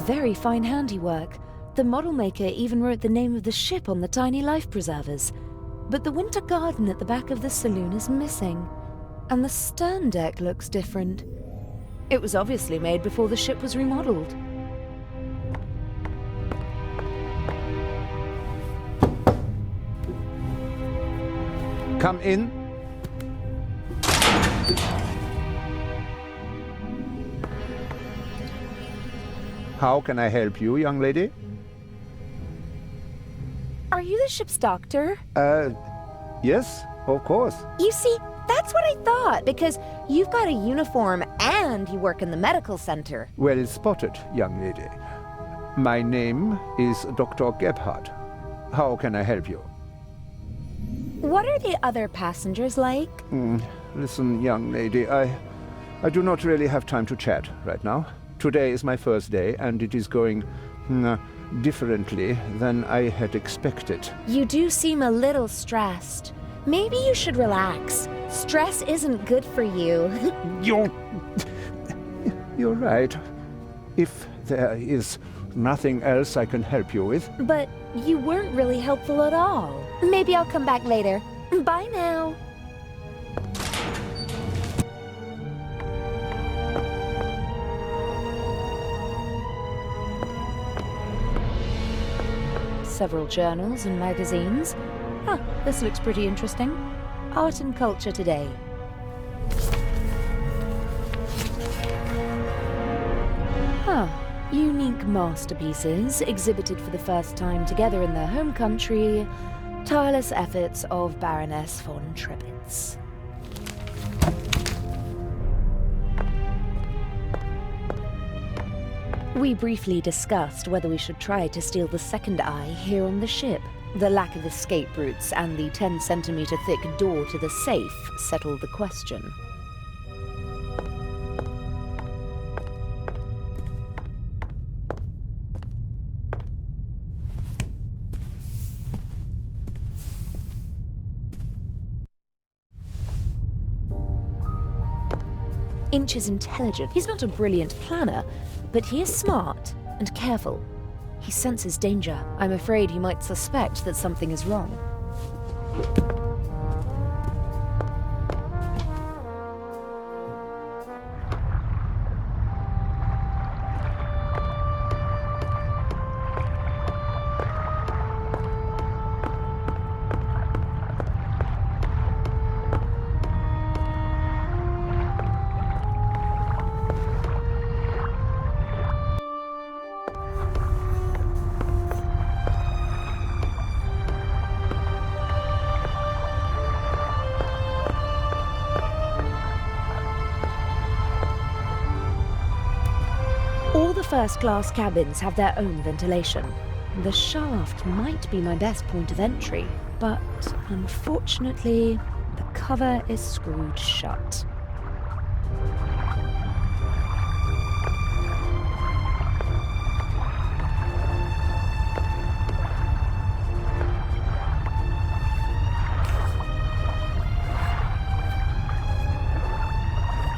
Very fine handiwork. The model maker even wrote the name of the ship on the tiny life preservers. But the winter garden at the back of the saloon is missing. And the stern deck looks different. It was obviously made before the ship was remodeled. Come in. How can I help you, young lady? Are you the ship's doctor? Yes, of course. You see, that's what I thought, because you've got a uniform and you work in the medical center. Well spotted, young lady. My name is Dr. Gebhardt. How can I help you? What are the other passengers like? Listen, young lady, I do not really have time to chat right now. Today is my first day, and it is going differently than I had expected. You do seem a little stressed. Maybe you should relax. Stress isn't good for you. You're right. If there is nothing else I can help you with. But you weren't really helpful at all. Maybe I'll come back later. Bye now. Several journals and magazines. Huh, this looks pretty interesting. Art and Culture Today. Huh. Unique masterpieces exhibited for the first time together in their home country. Tireless efforts of Baroness von Trebitz. We briefly discussed whether we should try to steal the second eye here on the ship. The lack of escape routes and the 10-centimeter thick door to the safe settled the question. Inch is intelligent. He's not a brilliant planner, but he is smart and careful. He senses danger. I'm afraid he might suspect that something is wrong. All the first-class cabins have their own ventilation. The shaft might be my best point of entry, but unfortunately, the cover is screwed shut.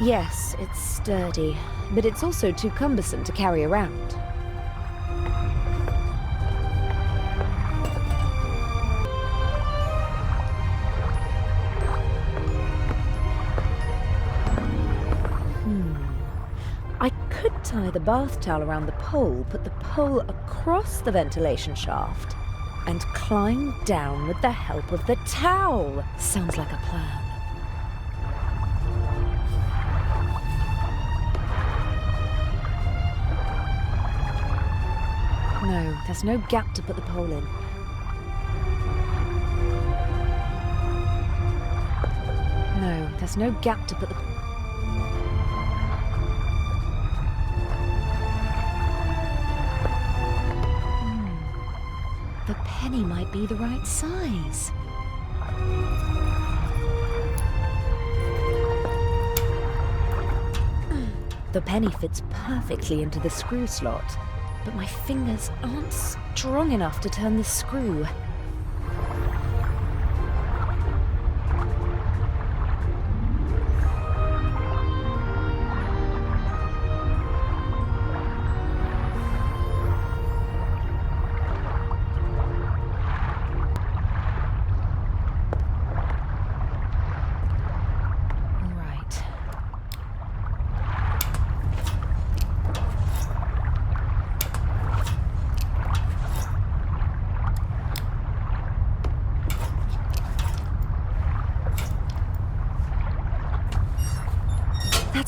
Yes, it's sturdy, but it's also too cumbersome to carry around. I could tie the bath towel around the pole, put the pole across the ventilation shaft, and climb down with the help of the towel. Sounds like a plan. No, there's no gap to put the pole in. No, there's no gap to put the... The penny might be the right size. The penny fits perfectly into the screw slot. But my fingers aren't strong enough to turn the screw.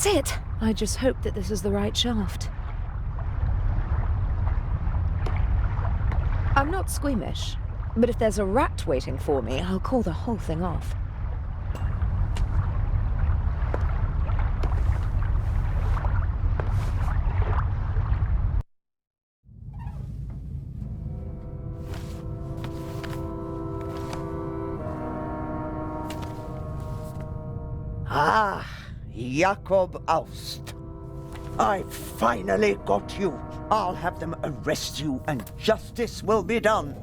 That's it! I just hope that this is the right shaft. I'm not squeamish, but if there's a rat waiting for me, I'll call the whole thing off. Ah, Jakob Aust. I finally got you. I'll have them arrest you and justice will be done.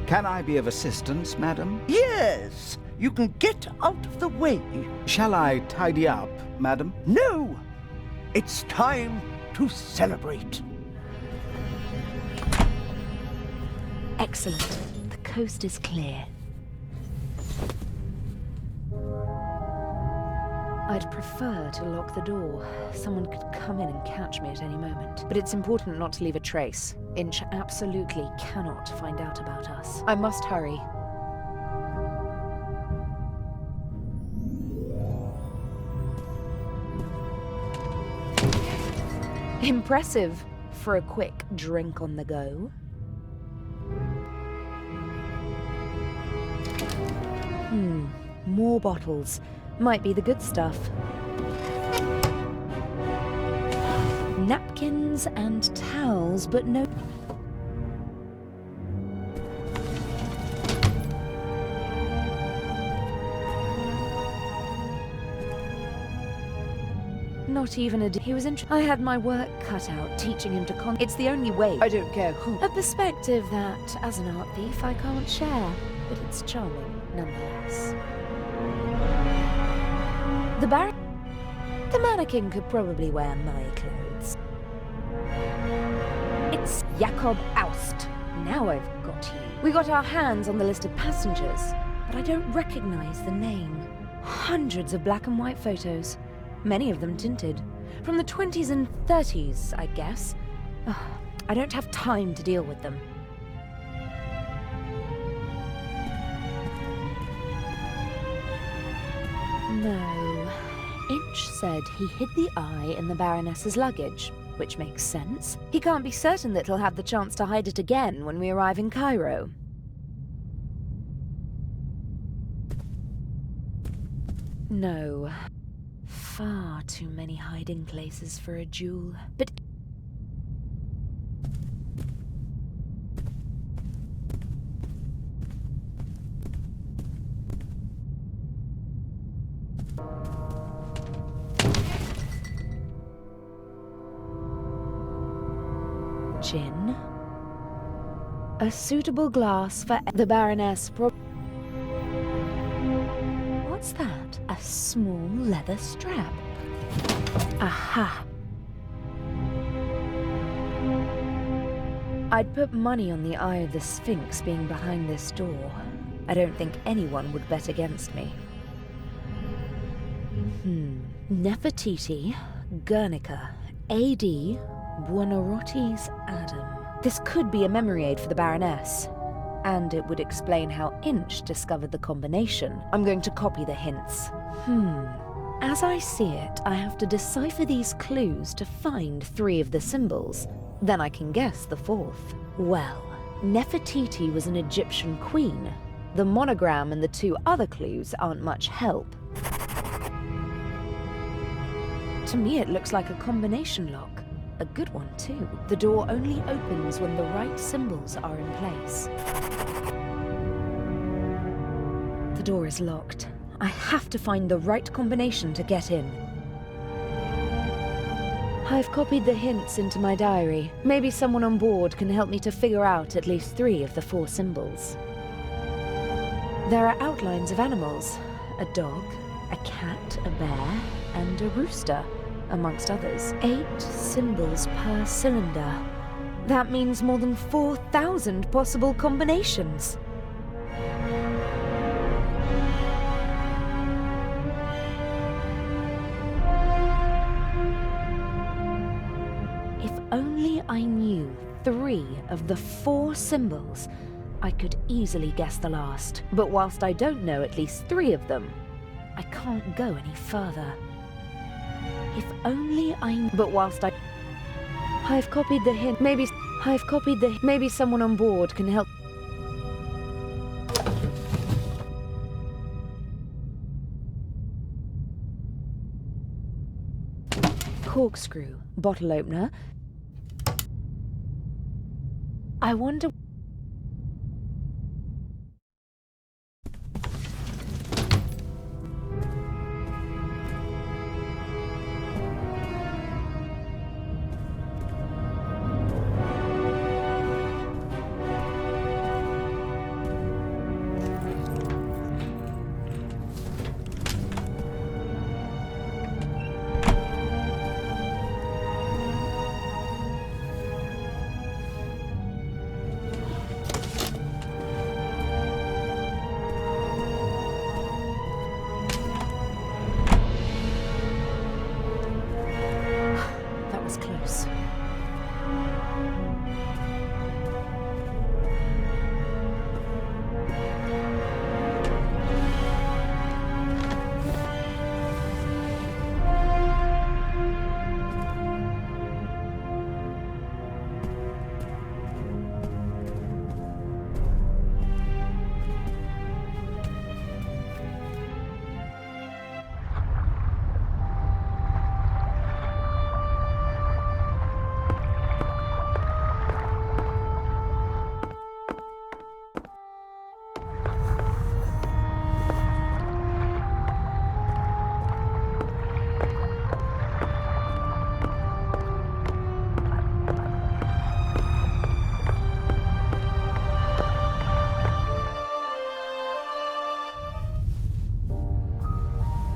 Can I be of assistance, madam? Yes, you can get out of the way. Shall I tidy up, madam? No! It's time to celebrate. Excellent. The coast is clear. I'd prefer to lock the door. Someone could come in and catch me at any moment. But it's important not to leave a trace. Inch absolutely cannot find out about us. I must hurry. Impressive for a quick drink on the go. More bottles. Might be the good stuff. Napkins and towels, but no... Not even a... He was I had my work cut out teaching him to It's the only way. I don't care who. A perspective that, as an art thief, I can't share. But it's charming, nonetheless. The mannequin could probably wear my clothes. It's Jakob Aust. Now I've got you. We got our hands on the list of passengers, but I don't recognize the name. Hundreds of black and white photos, many of them tinted. From the 20s and 30s, I guess. I don't have time to deal with them. No. Inch said he hid the eye in the Baroness's luggage, which makes sense. He can't be certain that he'll have the chance to hide it again when we arrive in Cairo. No. Far too many hiding places for a jewel. But... Gin. A suitable glass for the Baroness. What's that? A small leather strap. Aha! I'd put money on the Eye of the Sphinx being behind this door. I don't think anyone would bet against me. Nefertiti, Guernica, A.D., Buonarroti's Adam. This could be a memory aid for the Baroness. And it would explain how Inch discovered the combination. I'm going to copy the hints. As I see it, I have to decipher these clues to find 3 of the symbols. Then I can guess the 4th. Well, Nefertiti was an Egyptian queen. The monogram and the 2 other clues aren't much help. To me, it looks like a combination lock. A good one, too. The door only opens when the right symbols are in place. The door is locked. I have to find the right combination to get in. I've copied the hints into my diary. Maybe someone on board can help me to figure out at least 3 of the 4 symbols. There are outlines of animals. A dog, a cat, a bear, and a rooster, amongst others. 8 symbols per cylinder. That means more than 4,000 possible combinations. If only I knew 3 of the 4 symbols, I could easily guess the last, but whilst I don't know at least 3 of them, I can't go any further. If only I... But whilst I've copied the hint. Maybe someone on board can help. Corkscrew, bottle opener. I wonder... Close.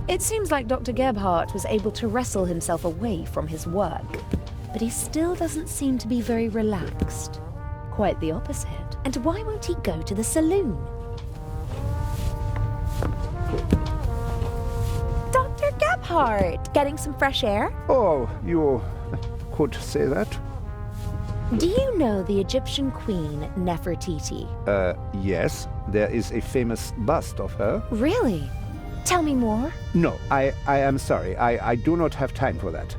It seems like Dr. Gebhardt was able to wrestle himself away from his work, but he still doesn't seem to be very relaxed. Quite the opposite. And why won't he go to the saloon? Dr. Gebhardt, getting some fresh air? Oh, you could say that. Do you know the Egyptian queen Nefertiti? Yes. There is a famous bust of her. Really? Tell me more. No, I am sorry. I do not have time for that.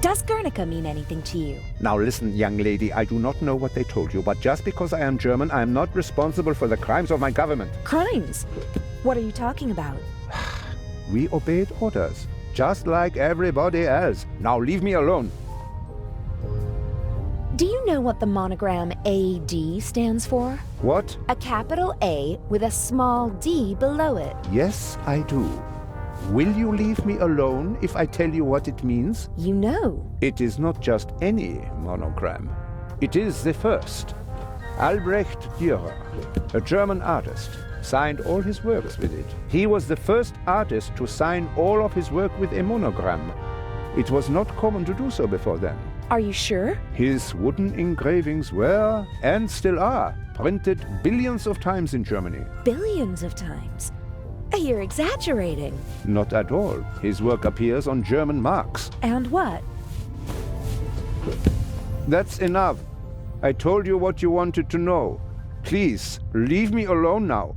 Does Guernica mean anything to you? Now listen, young lady, I do not know what they told you, but just because I am German, I am not responsible for the crimes of my government. Crimes? What are you talking about? We obeyed orders, just like everybody else. Now leave me alone. Do you know what the monogram AD stands for? What? A capital A with a small d below it. Yes, I do. Will you leave me alone if I tell you what it means? You know. It is not just any monogram. It is the first. Albrecht Dürer, a German artist, signed all his works with it. He was the first artist to sign all of his work with a monogram. It was not common to do so before then. Are you sure? His wooden engravings were, and still are, printed billions of times in Germany. Billions of times? You're exaggerating. Not at all. His work appears on German marks. And what? That's enough. I told you what you wanted to know. Please, leave me alone now.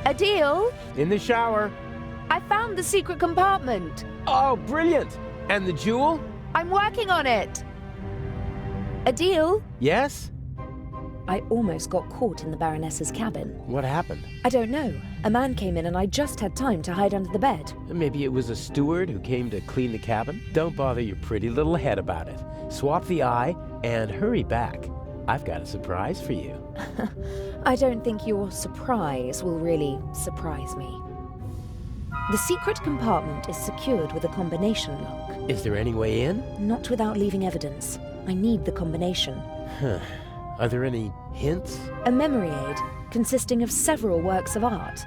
Adil? In the shower. I found the secret compartment. Oh, brilliant! And the jewel? I'm working on it. Adil? Yes? I almost got caught in the Baroness's cabin. What happened? I don't know. A man came in and I just had time to hide under the bed. Maybe it was a steward who came to clean the cabin? Don't bother your pretty little head about it. Swap the eye and hurry back. I've got a surprise for you. I don't think your surprise will really surprise me. The secret compartment is secured with a combination lock. Is there any way in? Not without leaving evidence. I need the combination. Are there any hints? A memory aid consisting of several works of art.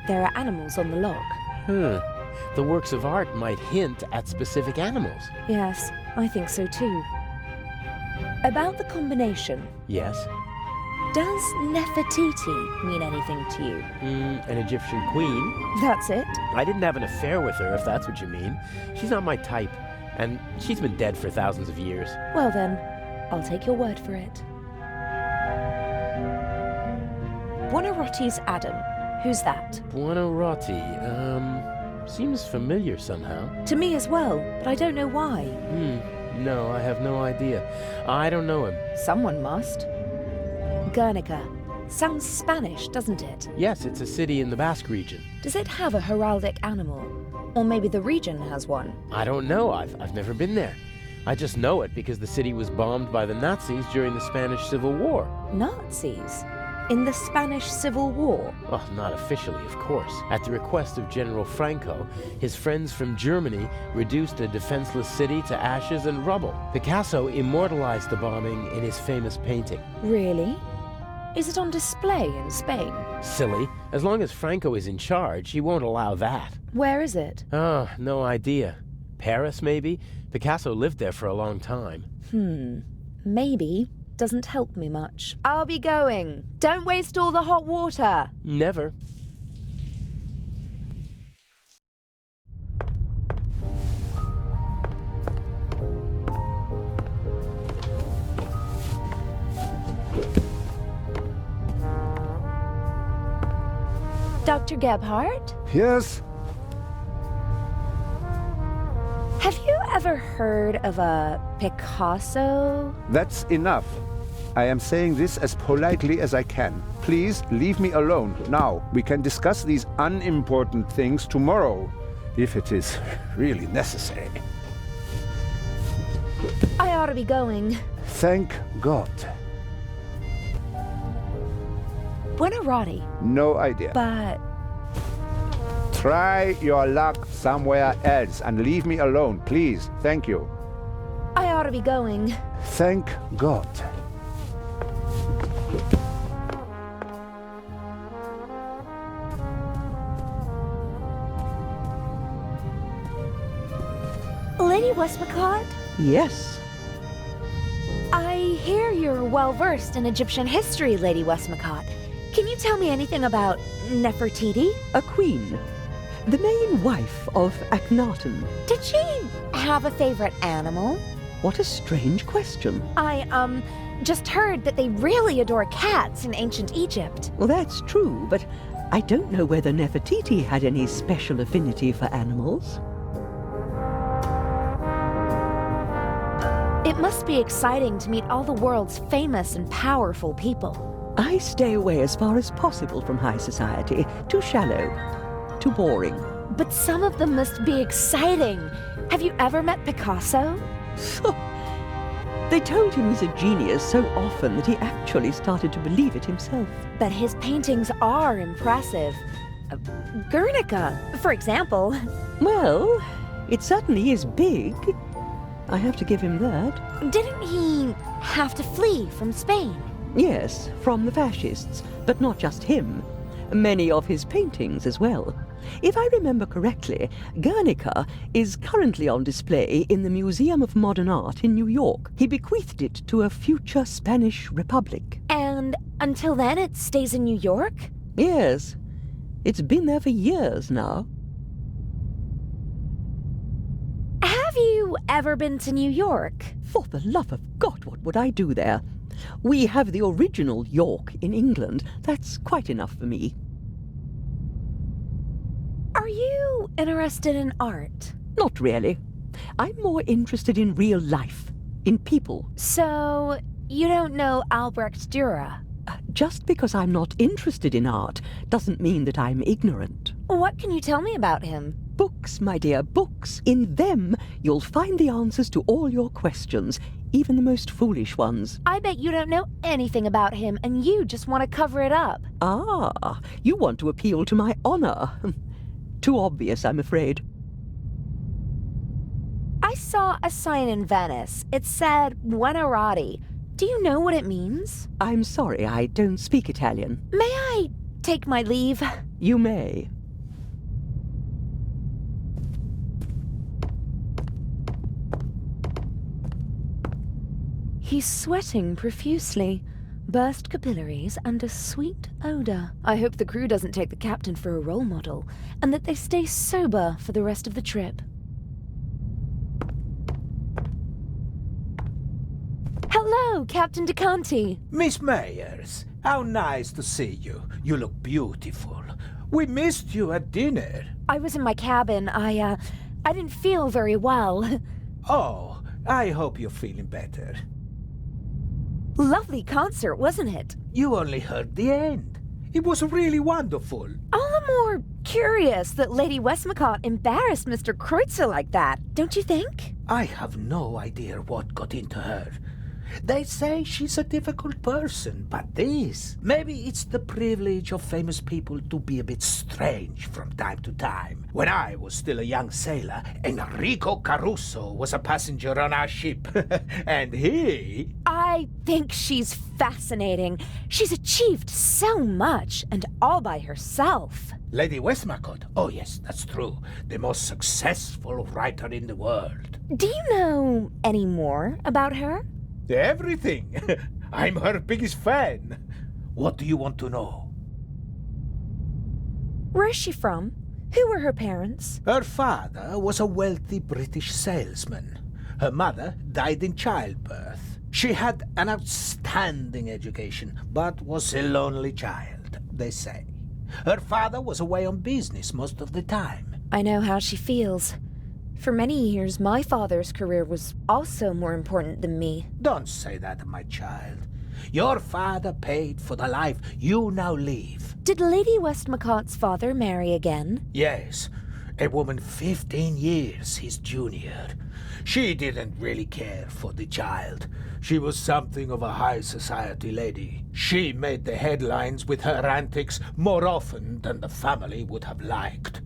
There are animals on the lock. The works of art might hint at specific animals. Yes, I think so too. About the combination. Yes? Does Nefertiti mean anything to you? An Egyptian queen? That's it? I didn't have an affair with her, if that's what you mean. She's not my type, and she's been dead for thousands of years. Well then, I'll take your word for it. Buonarroti's Adam. Who's that? Buonarroti, seems familiar somehow. To me as well, but I don't know why. No, I have no idea. I don't know him. Someone must. Guernica. Sounds Spanish, doesn't it? Yes, it's a city in the Basque region. Does it have a heraldic animal? Or maybe the region has one? I don't know. I've never been there. I just know it because the city was bombed by the Nazis during the Spanish Civil War. Nazis? In the Spanish Civil War? Well, not officially, of course. At the request of General Franco, his friends from Germany reduced a defenseless city to ashes and rubble. Picasso immortalized the bombing in his famous painting. Really? Is it on display in Spain? Silly. As long as Franco is in charge, he won't allow that. Where is it? Oh, no idea. Paris, maybe? Picasso lived there for a long time. Maybe. Doesn't help me much. I'll be going. Don't waste all the hot water. Never. Dr. Gebhardt? Yes? Have you ever heard of a Picasso? That's enough. I am saying this as politely as I can. Please leave me alone now. We can discuss these unimportant things tomorrow, if it is really necessary. I ought to be going. Thank God. Buonarroti. No idea. But Try your luck somewhere else and leave me alone, please. Thank you. I ought to be going. Thank God. Lady Westmacott? Yes. I hear you're well-versed in Egyptian history, Lady Westmacott. Can you tell me anything about Nefertiti? A queen. The main wife of Akhenaten. Did she have a favorite animal? What a strange question. I, just heard that they really adore cats in ancient Egypt. Well, that's true, but I don't know whether Nefertiti had any special affinity for animals. It must be exciting to meet all the world's famous and powerful people. I stay away as far as possible from high society. Too shallow. Too boring. But some of them must be exciting. Have you ever met Picasso? They told him he's a genius so often that he actually started to believe it himself. But his paintings are impressive. Guernica, for example. Well, it certainly is big. I have to give him that. Didn't he have to flee from Spain? Yes, from the fascists, but not just him. Many of his paintings as well. If I remember correctly, Guernica is currently on display in the Museum of Modern Art in New York. He bequeathed it to a future Spanish republic. And until then it stays in New York? Yes. It's been there for years now. Have you ever been to New York? For the love of God, what would I do there? We have the original York in England. That's quite enough for me. Are you interested in art? Not really. I'm more interested in real life, in people. So, you don't know Albrecht Dürer? Just because I'm not interested in art doesn't mean that I'm ignorant. What can you tell me about him? Books, my dear, books. In them, you'll find the answers to all your questions, even the most foolish ones. I bet you don't know anything about him and you just want to cover it up. Ah, you want to appeal to my honor. Too obvious, I'm afraid. I saw a sign in Venice. It said Buonarroti. Do you know what it means? I'm sorry, I don't speak Italian. May I take my leave? You may. He's sweating profusely, burst capillaries, and a sweet odour. I hope the crew doesn't take the captain for a role model, and that they stay sober for the rest of the trip. Hello, Captain DeCanti. Miss Meyers, how nice to see you. You look beautiful. We missed you at dinner. I was in my cabin. I didn't feel very well. Oh, I hope you're feeling better. Lovely concert, wasn't it? You only heard the end. It was really wonderful. All the more curious that Lady Westmacott embarrassed Mr. Kreutzer like that, don't you think? I have no idea what got into her. They say she's a difficult person, but maybe it's the privilege of famous people to be a bit strange from time to time. When I was still a young sailor, Enrico Caruso was a passenger on our ship, and he... I think she's fascinating. She's achieved so much, and all by herself. Lady Westmacott? Oh yes, that's true. The most successful writer in the world. Do you know any more about her? Everything. I'm her biggest fan. What do you want to know? Where is she from? Who were her parents? Her father was a wealthy British salesman. Her mother died in childbirth. She had an outstanding education, but was a lonely child, they say. Her father was away on business most of the time. I know how she feels. For many years, my father's career was also more important than me. Don't say that, my child. Your father paid for the life you now live. Did Lady Westmacott's father marry again? Yes, a woman 15 years his junior. She didn't really care for the child. She was something of a high society lady. She made the headlines with her antics more often than the family would have liked.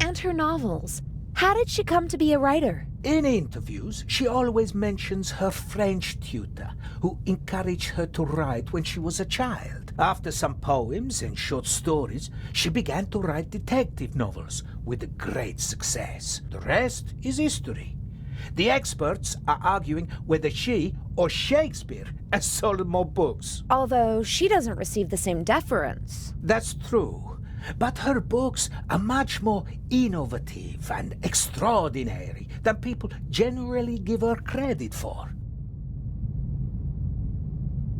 And her novels. How did she come to be a writer? In interviews, she always mentions her French tutor, who encouraged her to write when she was a child. After some poems and short stories, she began to write detective novels with great success. The rest is history. The experts are arguing whether she or Shakespeare has sold more books. Although she doesn't receive the same deference. That's true. But her books are much more innovative and extraordinary than people generally give her credit for.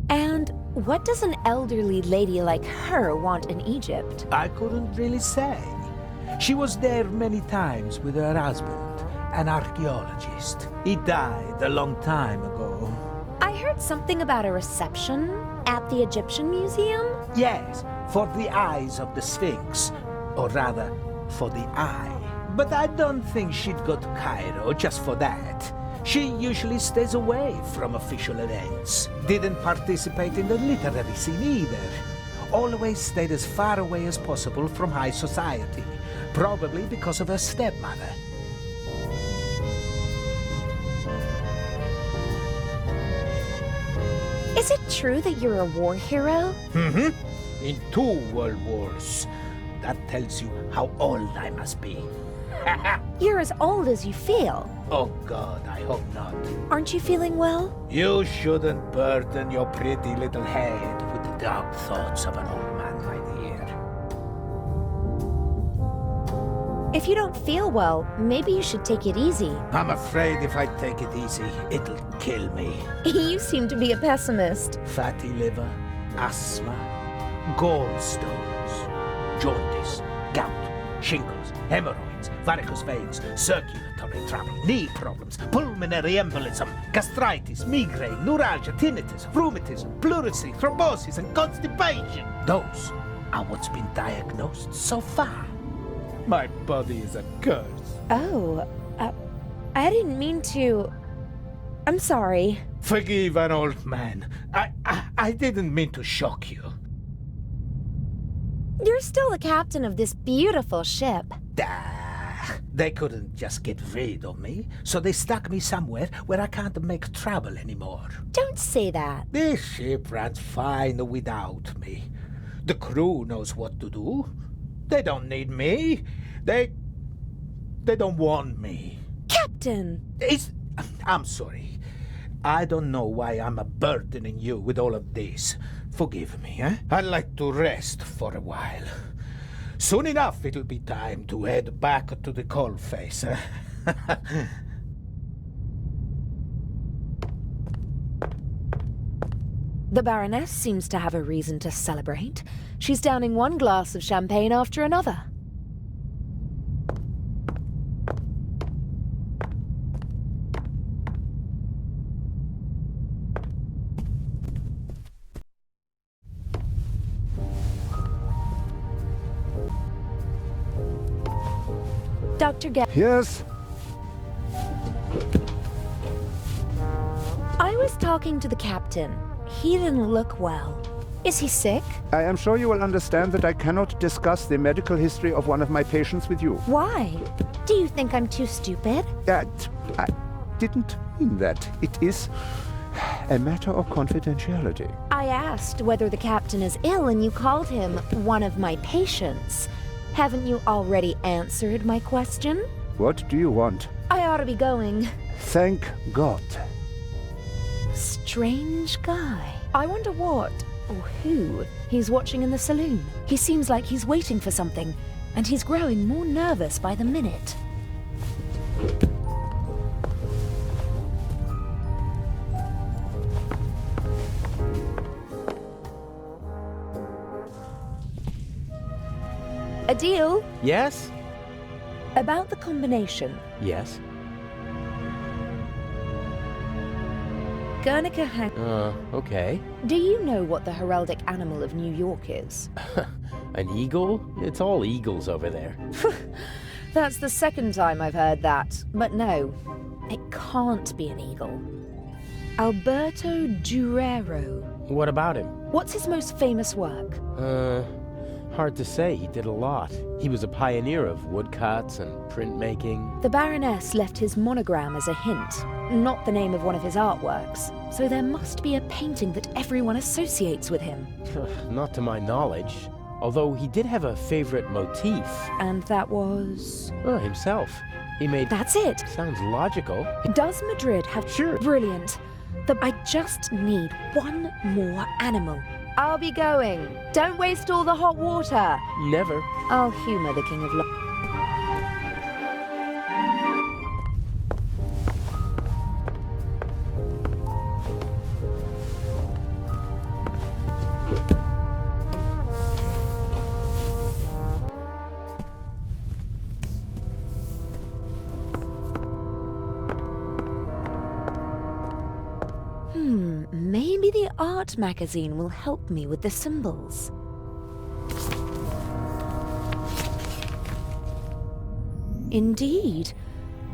And what does an elderly lady like her want in Egypt? I couldn't really say. She was there many times with her husband, an archaeologist. He died a long time ago. I heard something about a reception at the Egyptian Museum? Yes, for the eyes of the Sphinx, or rather, for the eye. But I don't think she'd go to Cairo just for that. She usually stays away from official events. Didn't participate in the literary scene either. Always stayed as far away as possible from high society, probably because of her stepmother. Is it true that you're a war hero? Mm-hmm. In 2 world wars. That tells you how old I must be. You're as old as you feel. Oh God, I hope not. Aren't you feeling well? You shouldn't burden your pretty little head with the dark thoughts of an old man, my dear. If you don't feel well, maybe you should take it easy. I'm afraid if I take it easy, it'll kill me. You seem to be a pessimist. Fatty liver, asthma, gallstones, jaundice, gout, shingles, hemorrhoids, varicose veins, circulatory trouble, knee problems, pulmonary embolism, gastritis, migraine, neuralgia, tinnitus, rheumatism, pleurisy, thrombosis, and constipation. Those are what's been diagnosed so far. My body is a curse. Oh, I didn't mean to... I'm sorry. Forgive an old man. I didn't mean to shock you. You're still the captain of this beautiful ship. They couldn't just get rid of me, so they stuck me somewhere where I can't make trouble anymore. Don't say that. This ship runs fine without me. The crew knows what to do. They don't need me. They don't want me. Captain! I'm sorry. I don't know why I'm burdening you with all of this. Forgive me, eh? I'd like to rest for a while. Soon enough, it'll be time to head back to the coalface, eh? The Baroness seems to have a reason to celebrate. She's downing one glass of champagne after another. Dr. Yes? I was talking to the captain. He didn't look well. Is he sick? I am sure you will understand that I cannot discuss the medical history of one of my patients with you. Why? Do you think I'm too stupid? I didn't mean that. It is a matter of confidentiality. I asked whether the captain is ill and you called him one of my patients. Haven't you already answered my question? What do you want? I ought to be going. Thank God. Strange guy. I wonder what or who he's watching in the saloon. He seems like he's waiting for something, and he's growing more nervous by the minute. A deal? Yes? About the combination. Yes. Guernica hang... Okay. Do you know what the heraldic animal of New York is? An eagle? It's all eagles over there. That's the second time I've heard that. But no, it can't be an eagle. Alberto Durero. What about him? What's his most famous work? Hard to say. He did a lot. He was a pioneer of woodcuts and printmaking. The Baroness left his monogram as a hint, not the name of one of his artworks. So there must be a painting that everyone associates with him. Not to my knowledge. Although he did have a favorite motif. And that was... himself. He made... That's it! Sounds logical. Does Madrid have... Sure. Brilliant. I just need one more animal. I'll be going. Don't waste all the hot water. Never. I'll humor the King of Love. Maybe the art magazine will help me with the symbols. Indeed.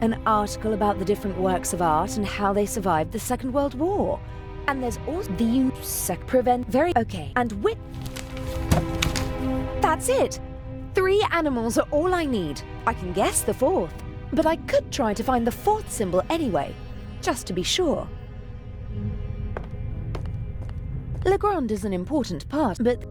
An article about the different works of art and how they survived the Second World War. And there's also the prevent very okay. And with... That's it! 3 animals are all I need. I can guess the 4th. But I could try to find the 4th symbol anyway, just to be sure. Legrand is an important part, but...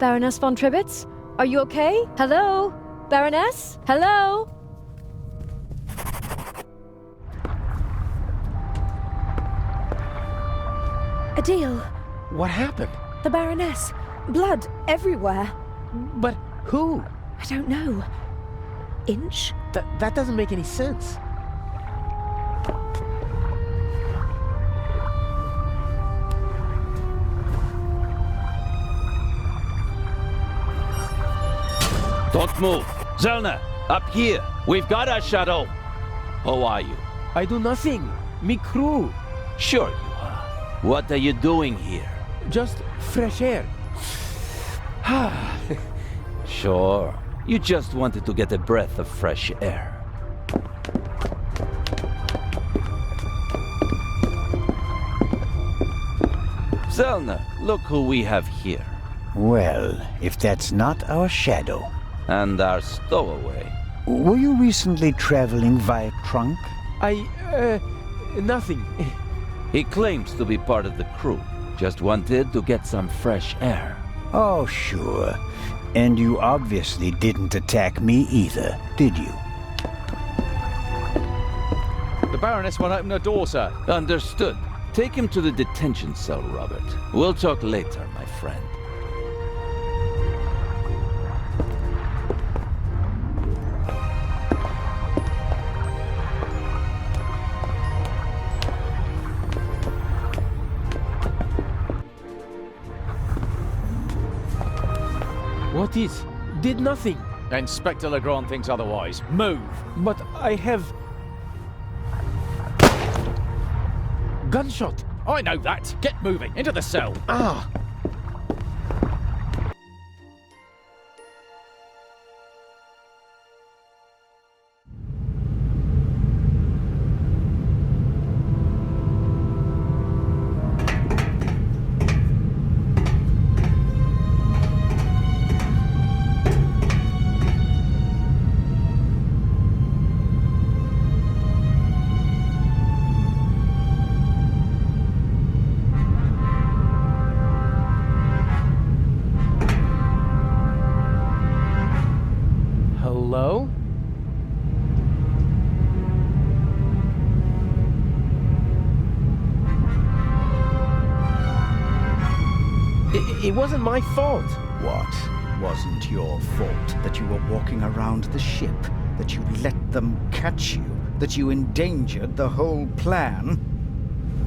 Baroness von Tribitz? Are you okay? Hello? Baroness? Hello? Adil, What happened? the Baroness. Blood everywhere. But who? I don't know. Inch? That doesn't make any sense. Don't move. Zelna, up here. We've got our shadow. How are you? I do nothing. Me crew. Sure you are. What are you doing here? Just fresh air. Sure. You just wanted to get a breath of fresh air. Zelna, look who we have here. Well, if that's not our shadow. And our stowaway. Were you recently traveling via trunk? Nothing. He claims to be part of the crew. Just wanted to get some fresh air. Oh, sure. And you obviously didn't attack me either, did you? The Baroness won't open her door, sir. Understood. Take him to the detention cell, Robert. We'll talk later, my friend. What is? Did nothing. Inspector Legrand thinks otherwise. Move! But I have... Gunshot! I know that! Get moving! Into the cell! Ah! Hello? It wasn't my fault. What wasn't your fault? That you were walking around the ship? That you let them catch you? That you endangered the whole plan?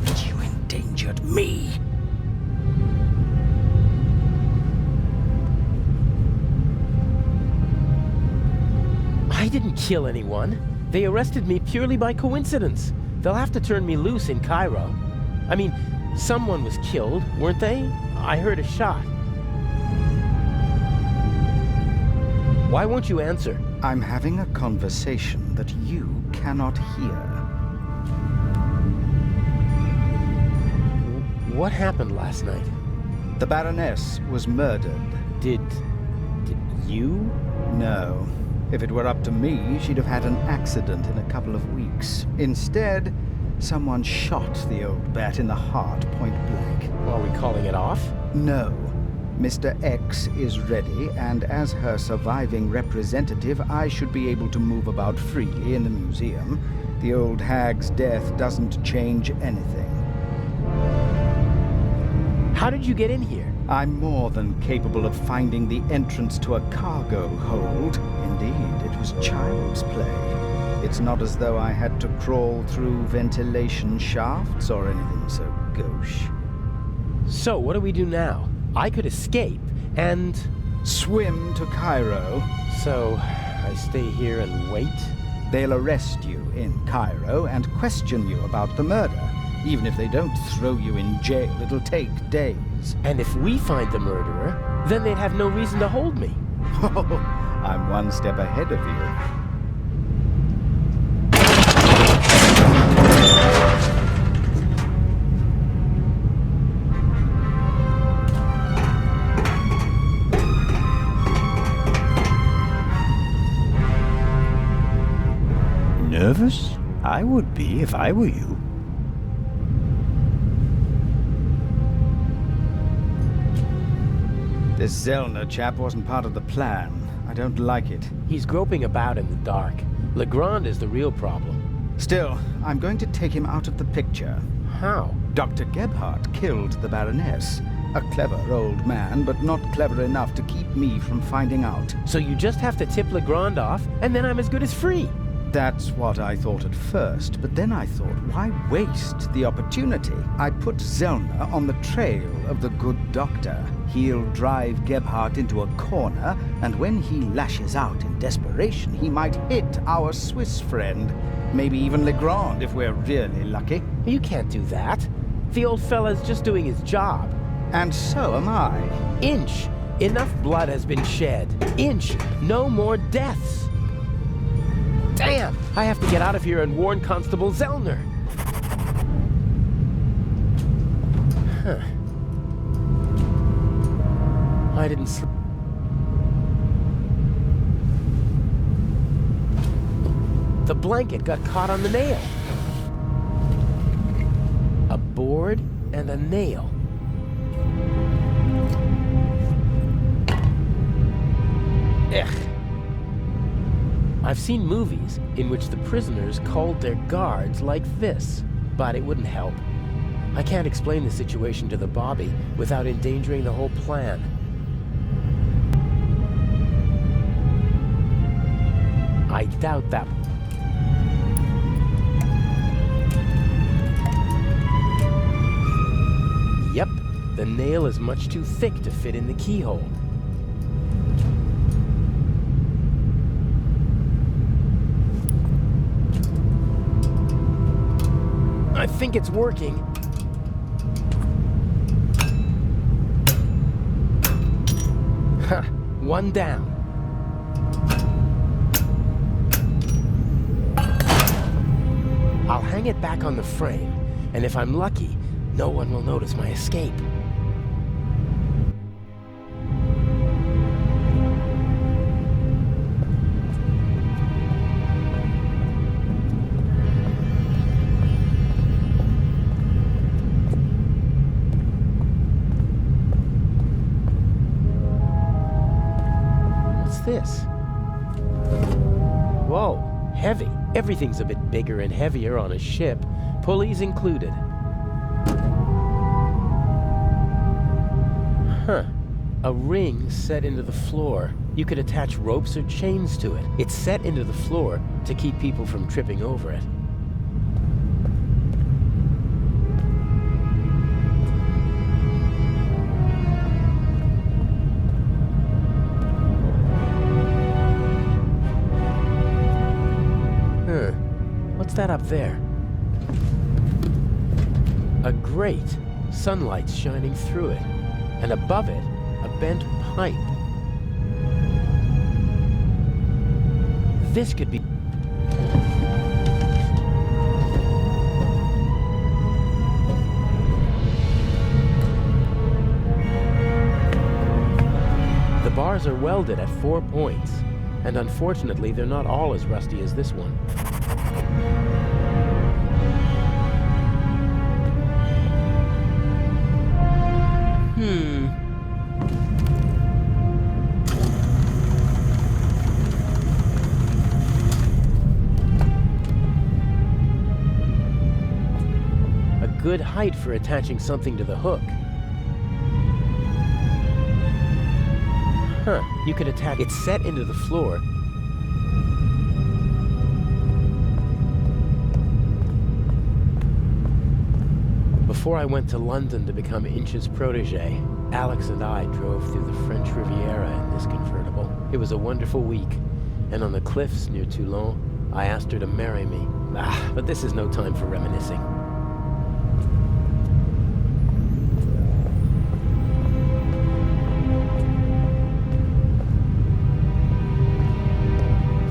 That you endangered me? I didn't kill anyone. They arrested me purely by coincidence. They'll have to turn me loose in Cairo. I mean, someone was killed, weren't they? I heard a shot. Why won't you answer? I'm having a conversation that you cannot hear. What happened last night? The Baroness was murdered. Did you? No. If it were up to me, she'd have had an accident in a couple of weeks. Instead, someone shot the old bat in the heart point blank. Are we calling it off? No. Mr. X is ready, and as her surviving representative, I should be able to move about freely in the museum. The old hag's death doesn't change anything. How did you get in here? I'm more than capable of finding the entrance to a cargo hold. Indeed, it was child's play. It's not as though I had to crawl through ventilation shafts or anything so gauche. So, what do we do now? I could escape, and... Swim to Cairo. So, I stay here and wait? They'll arrest you in Cairo and question you about the murder. Even if they don't throw you in jail, it'll take days. And if we find the murderer, then they'd have no reason to hold me. Oh, I'm one step ahead of you. Nervous? I would be if I were you. This Zellner chap wasn't part of the plan. I don't like it. He's groping about in the dark. Legrand is the real problem. Still, I'm going to take him out of the picture. How? Dr. Gebhardt killed the Baroness. A clever old man, but not clever enough to keep me from finding out. So you just have to tip Legrand off, and then I'm as good as free. That's what I thought at first, but then I thought, why waste the opportunity? I put Zellner on the trail of the good doctor. He'll drive Gebhardt into a corner, and when he lashes out in desperation, he might hit our Swiss friend. Maybe even Legrand, if we're really lucky. You can't do that. The old fella's just doing his job. And so am I. Inch. Enough blood has been shed. Inch. No more deaths. Damn! I have to get out of here and warn Constable Zellner. Huh. I didn't sleep. The blanket got caught on the nail. A board and a nail. Ugh. I've seen movies in which the prisoners called their guards like this, but it wouldn't help. I can't explain the situation to the Bobby without endangering the whole plan. I doubt that. Yep, the nail is much too thick to fit in the keyhole. I think it's working. Ha! One down. I'll hang it back on the frame, and if I'm lucky, no one will notice my escape. This? Whoa, heavy. Everything's a bit bigger and heavier on a ship, pulleys included. Huh. A ring set into the floor. You could attach ropes or chains to it. It's set into the floor to keep people from tripping over it. What's that up there? A grate. Sunlight's shining through it. And above it, a bent pipe. This could be... The bars are welded at 4 points. And unfortunately, they're not all as rusty as this one. A good height for attaching something to the hook. Huh, you could attach... It's set into the floor. Before I went to London to become Inch's protege, Alex and I drove through the French Riviera in this convertible. It was a wonderful week, and on the cliffs near Toulon, I asked her to marry me. But this is no time for reminiscing.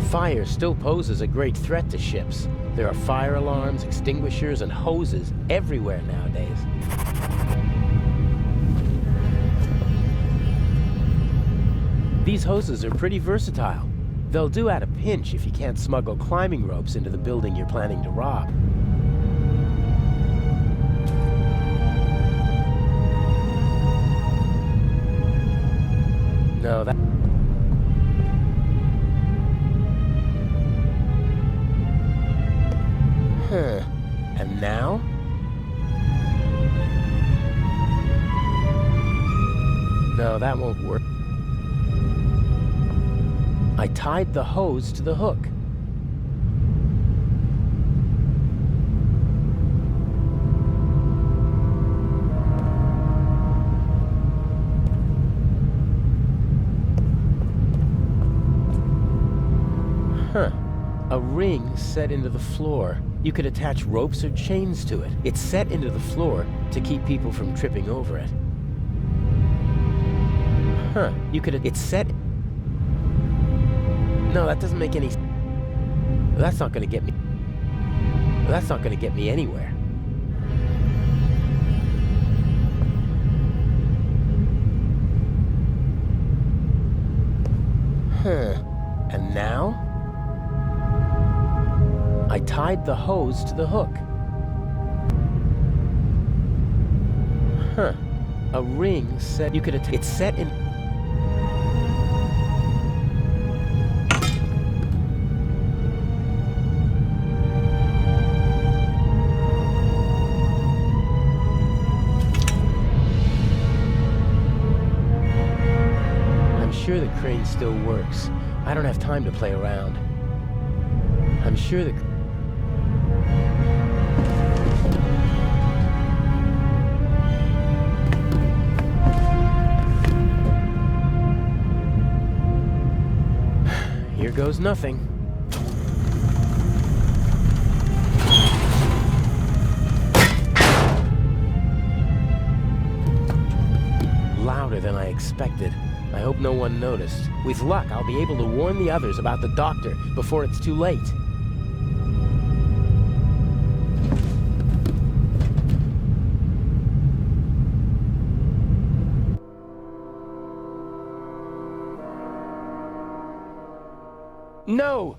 Fire still poses a great threat to ships. There are fire alarms, extinguishers, and hoses everywhere nowadays. These hoses are pretty versatile. They'll do at a pinch if you can't smuggle climbing ropes into the building you're planning to rob. No, that... Huh. And now? No, that won't work. I tied the hose to the hook. Huh. A ring set into the floor. You could attach ropes or chains to it. It's set into the floor to keep people from tripping over it. Huh. You could... It's set... No, that doesn't make any... That's not gonna get me... That's not gonna get me anywhere. Huh. And now? I tied the hose to the hook. Huh. A ring set... You could... It's set in... I'm sure the crane still works. I don't have time to play around. I'm sure the... Here goes nothing. Louder than I expected. I hope no one noticed. With luck, I'll be able to warn the others about the doctor before it's too late. No!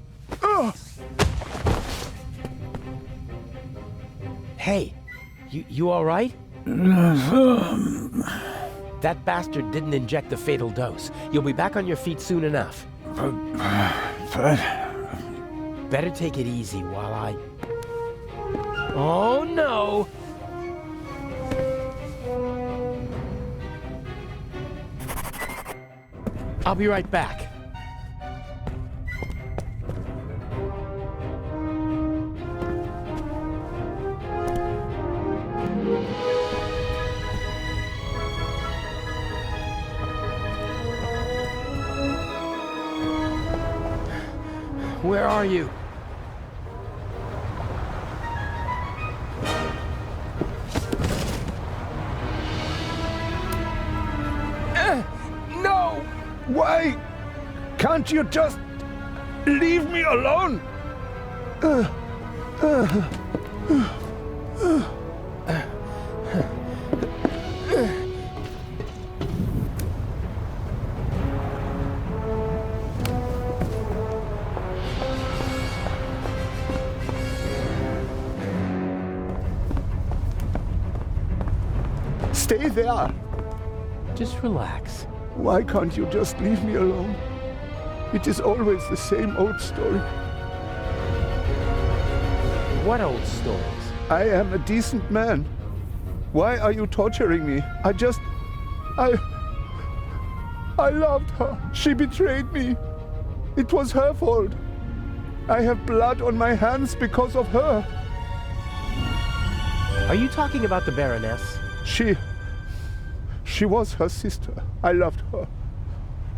Hey, you all right? That bastard didn't inject the fatal dose. You'll be back on your feet soon enough. But... Better take it easy while I... Oh, no! I'll be right back. Where are you? No! Why can't you just leave me alone? Stay there. Just relax. Why can't you just leave me alone? It is always the same old story. What old stories? I am a decent man. Why are you torturing me? I loved her. She betrayed me. It was her fault. I have blood on my hands because of her. Are you talking about the Baroness? She was her sister. I loved her.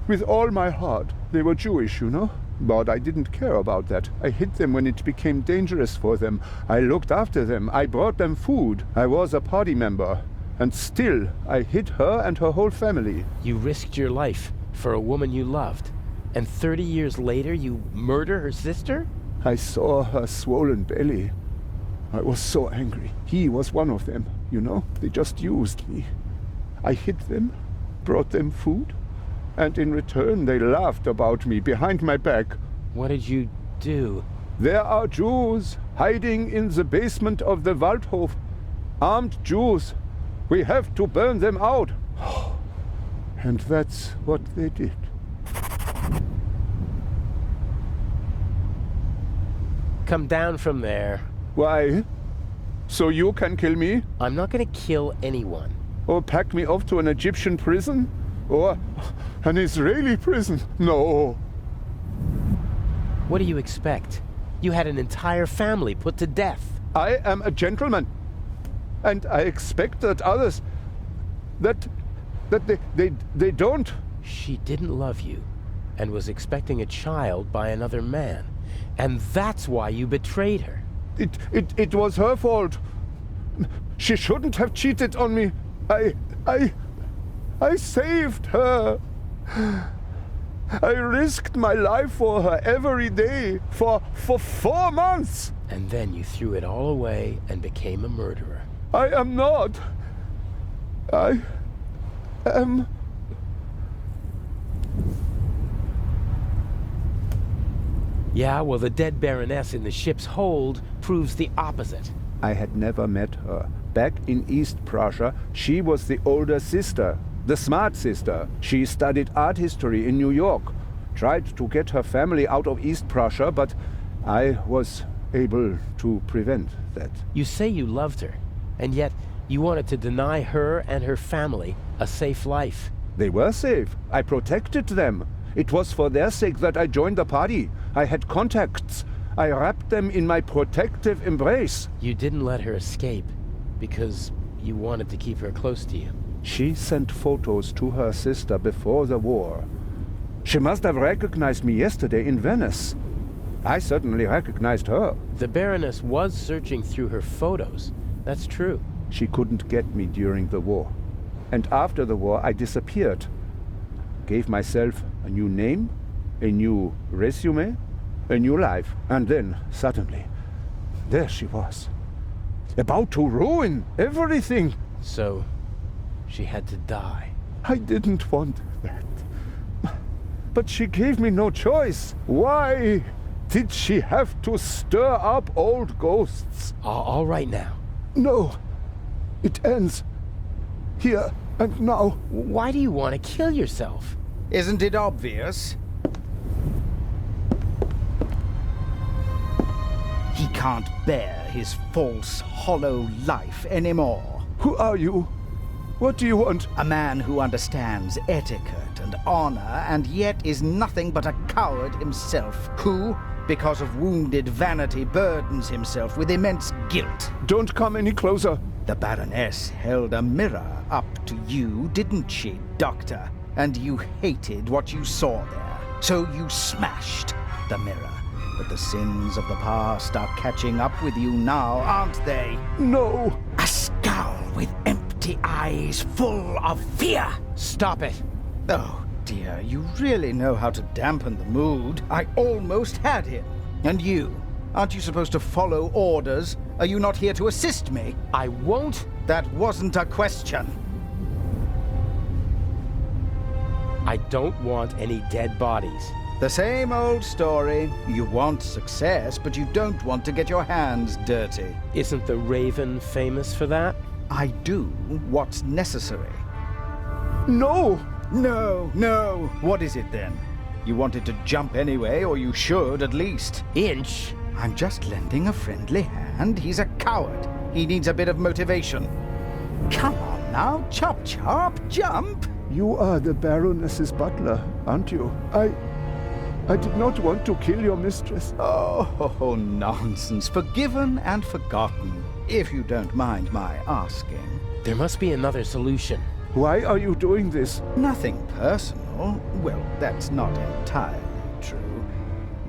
With all my heart. They were Jewish, you know? But I didn't care about that. I hid them when it became dangerous for them. I looked after them. I brought them food. I was a party member. And still, I hid her and her whole family. You risked your life for a woman you loved. And 30 years later, you murder her sister? I saw her swollen belly. I was so angry. He was one of them, you know? They just used me. I hid them, brought them food, and in return they laughed about me behind my back. What did you do? There are Jews hiding in the basement of the Waldhof. Armed Jews. We have to burn them out. And that's what they did. Come down from there. Why? So you can kill me? I'm not gonna kill anyone. Or pack me off to an Egyptian prison? Or an Israeli prison? No. What do you expect? You had an entire family put to death. I am a gentleman. And I expect that others... that they don't... She didn't love you and was expecting a child by another man. And that's why you betrayed her. It was her fault. She shouldn't have cheated on me. I saved her. I risked my life for her every day for 4 months. And then you threw it all away and became a murderer. I am not. I am... Yeah, well, the dead Baroness in the ship's hold proves the opposite. I had never met her. Back in East Prussia, she was the older sister, the smart sister. She studied art history in New York, tried to get her family out of East Prussia, but I was able to prevent that. You say you loved her, and yet you wanted to deny her and her family a safe life. They were safe. I protected them. It was for their sake that I joined the party. I had contacts. I wrapped them in my protective embrace. You didn't let her escape because you wanted to keep her close to you. She sent photos to her sister before the war. She must have recognized me yesterday in Venice. I certainly recognized her. The Baroness was searching through her photos. That's true. She couldn't get me during the war. And after the war, I disappeared. Gave myself a new name, a new resume, a new life. And then, suddenly, there she was. About to ruin everything. So, she had to die. I didn't want that. But she gave me no choice. Why did she have to stir up old ghosts? All right now. No. It ends here and now. Why do you want to kill yourself? Isn't it obvious? He can't bear his false, hollow life anymore. Who are you? What do you want? A man who understands etiquette and honor, and yet is nothing but a coward himself, who, because of wounded vanity, burdens himself with immense guilt. Don't come any closer. The Baroness held a mirror up to you, didn't she, Doctor? And you hated what you saw there, so you smashed the mirror. But the sins of the past are catching up with you now, aren't they? No. A scowl with empty eyes full of fear. Stop it. Oh, dear, you really know how to dampen the mood. I almost had him. And you? Aren't you supposed to follow orders? Are you not here to assist me? I won't. That wasn't a question. I don't want any dead bodies. The same old story. You want success, but you don't want to get your hands dirty. Isn't the Raven famous for that? I do what's necessary. No! No, no. What is it then? You wanted to jump anyway, or you should at least. Inch? I'm just lending a friendly hand. He's a coward. He needs a bit of motivation. Come on now, chop chop, jump. You are the Baroness's butler, aren't you? I did not want to kill your mistress. Oh, nonsense. Forgiven and forgotten, if you don't mind my asking. There must be another solution. Why are you doing this? Nothing personal. Well, that's not entirely true.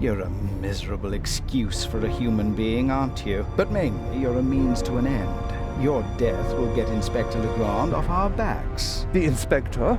You're a miserable excuse for a human being, aren't you? But mainly, you're a means to an end. Your death will get Inspector Legrand off our backs. The inspector?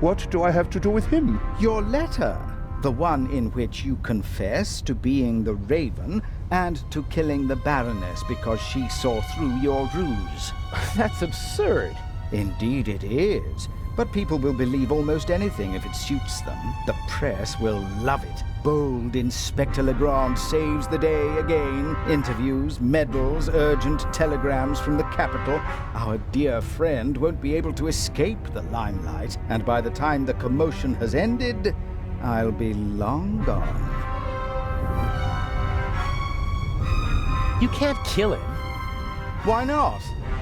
What do I have to do with him? Your letter. The one in which you confess to being the Raven and to killing the Baroness because she saw through your ruse. That's absurd. Indeed it is. But people will believe almost anything if it suits them. The press will love it. Bold Inspector Legrand saves the day again. Interviews, medals, urgent telegrams from the capital. Our dear friend won't be able to escape the limelight. And by the time the commotion has ended, I'll be long gone. You can't kill him. Why not?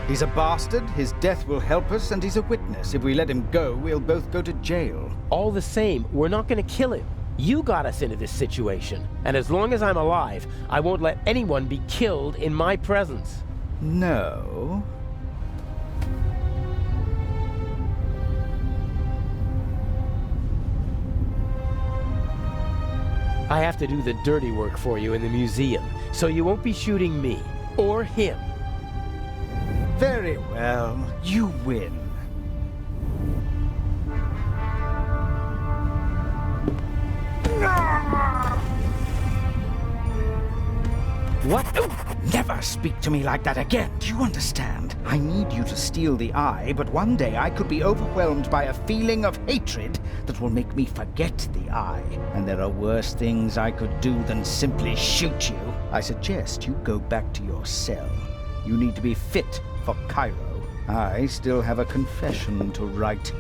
He's a bastard, his death will help us, and he's a witness. If we let him go, we'll both go to jail. All the same, we're not going to kill him. You got us into this situation. And as long as I'm alive, I won't let anyone be killed in my presence. No. I have to do the dirty work for you in the museum, so you won't be shooting me, or him. Very well, you win. What? Never speak to me like that again. Do you understand? I need you to steal the eye, but one day I could be overwhelmed by a feeling of hatred that will make me forget the eye. And there are worse things I could do than simply shoot you. I suggest you go back to your cell. You need to be fit for Cairo. I still have a confession to write.